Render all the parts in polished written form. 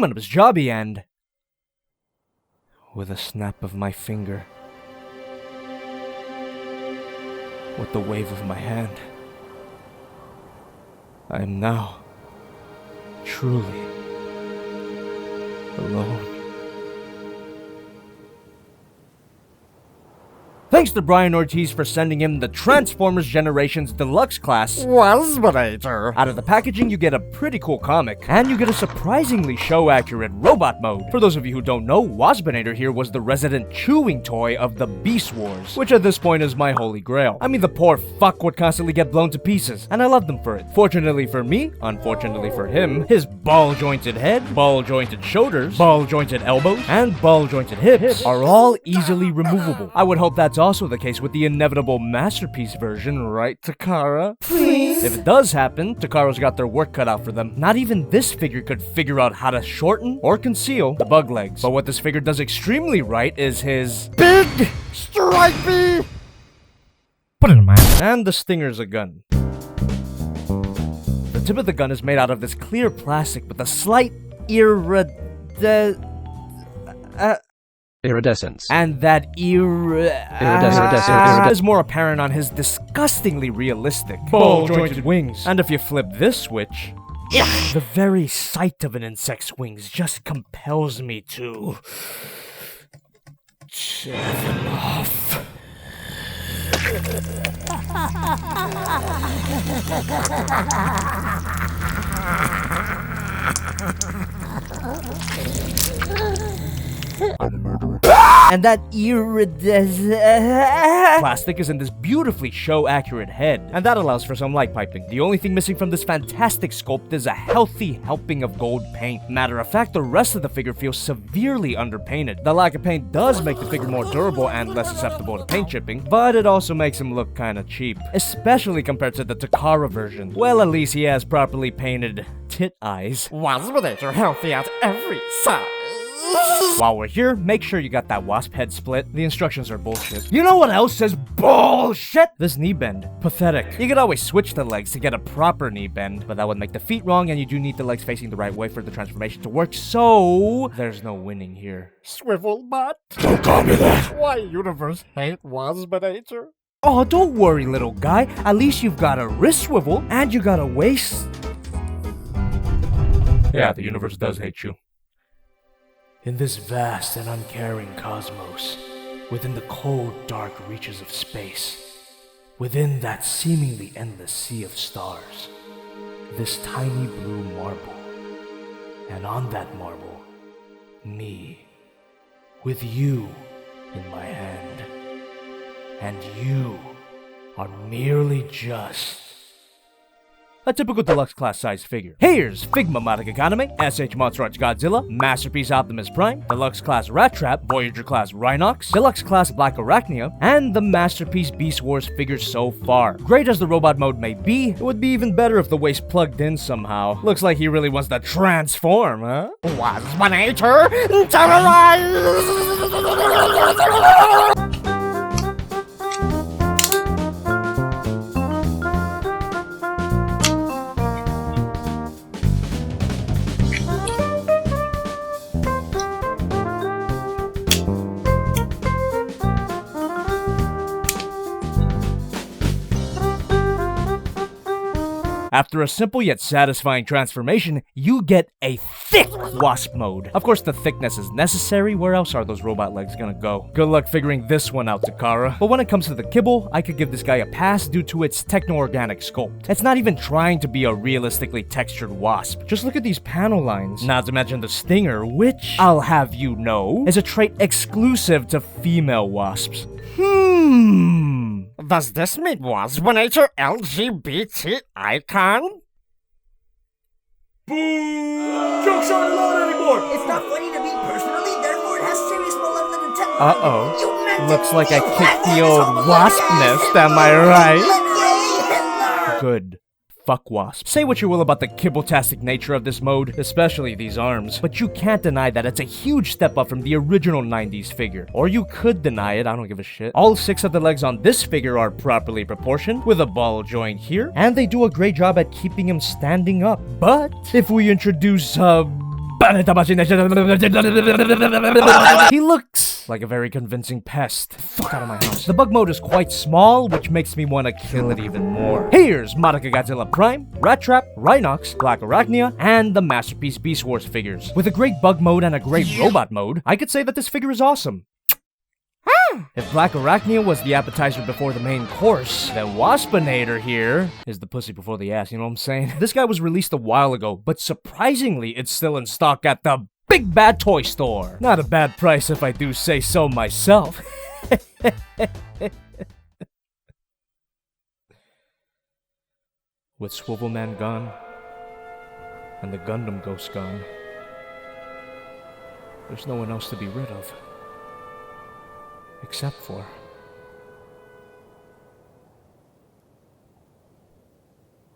my name is Jobby, and... with a snap of my finger, with the wave of my hand, I am now truly alone. Thanks to Brian Ortiz for sending him the Transformers Generations Deluxe class Waspinator. Out of the packaging, you get a pretty cool comic, and you get a surprisingly show-accurate robot mode. For those of you who don't know, Waspinator here was the resident chewing toy of the Beast Wars, which at this point is my holy grail. I mean, the poor fuck would constantly get blown to pieces, and I loved him for it. Fortunately for me, unfortunately for him, his ball-jointed head, ball-jointed shoulders, ball-jointed elbows, and ball-jointed hips are all easily removable. I would hope that's also the case with the inevitable Masterpiece version, right, Takara? Please? If it does happen, Takara's got their work cut out for them. Not even this figure could figure out how to shorten or conceal the bug legs. But what this figure does extremely right is his big stripey. Put it in my hand. And the stinger's a gun. The tip of the gun is made out of this clear plastic with a slight iridescence. And that iridescence is more apparent on his disgustingly realistic ball-jointed wings. And if you flip this switch, the very sight of an insect's wings just compels me to tear them off. I'm a murderer. And that plastic is in this beautifully show-accurate head, and that allows for some light piping. The only thing missing from this fantastic sculpt is a healthy helping of gold paint. Matter of fact, the rest of the figure feels severely underpainted. The lack of paint does make the figure more durable and less susceptible to paint chipping, but it also makes him look kinda cheap, especially compared to the Takara version. Well, at least he has properly painted tit eyes. Waspinator healthy at every size. While we're here, make sure you got that wasp head split. The instructions are bullshit. You know what else is bullshit? This knee bend. Pathetic. You could always switch the legs to get a proper knee bend, but that would make the feet wrong, and you do need the legs facing the right way for the transformation to work, so there's no winning here. Swivel butt. Don't call me that. Why universe hate Waspinator? Oh, don't worry, little guy. At least you've got a wrist swivel, and you got a waist. Yeah, the universe does hate you. In this vast and uncaring cosmos, within the cold, dark reaches of space, within that seemingly endless sea of stars, this tiny blue marble, and on that marble, me, with you in my hand, and you are merely just a typical deluxe class size figure. Here's Figma Matic Economy, SH Monster Arts Godzilla, Masterpiece Optimus Prime, Deluxe class Rat Trap, Voyager class Rhinox, Deluxe class Black Arachnia, and the Masterpiece Beast Wars figures so far. Great as the robot mode may be, it would be even better if the waist plugged in somehow. Looks like he really wants to transform, huh? Waspinator terrorize! After a simple yet satisfying transformation, you get a thick wasp mode. Of course, the thickness is necessary. Where else are those robot legs gonna go? Good luck figuring this one out, Takara. But when it comes to the kibble, I could give this guy a pass due to its techno-organic sculpt. It's not even trying to be a realistically textured wasp. Just look at these panel lines. Not to mention the stinger, which, I'll have you know, is a trait exclusive to female wasps. Does this mean Waspinator LGBT icon? Boo! Jokes aren't allowed anymore! It's not funny to me personally, therefore it has serious malevolent intent. Uh-oh. You meant Looks it. like I You kicked had the this old all wasp over nest, again. am I right? Hitler. Good. Fuck wasp. Say what you will about the kibble-tastic nature of this mode, especially these arms, but you can't deny that it's a huge step up from the original 90s figure. Or you could deny it, I don't give a shit. All 6 of the legs on this figure are properly proportioned, with a ball joint here, and they do a great job at keeping him standing up. But if we introduce He looks like a very convincing pest. Fuck out of my house. The bug mode is quite small, which makes me want to kill it even more. Here's Madoka Godzilla Prime, Rat Trap, Rhinox, Black Arachnia, and the Masterpiece Beast Wars figures. With a great bug mode and a great robot mode, I could say that this figure is awesome. If Black Arachnia was the appetizer before the main course, then Waspinator here is the pussy before the ass, you know what I'm saying? This guy was released a while ago, but surprisingly, it's still in stock at the Big Bad Toy Store. Not a bad price if I do say so myself. With Swivelman gone, and the Gundam Ghost gone, there's no one else to be rid of. Except for...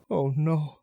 oh no.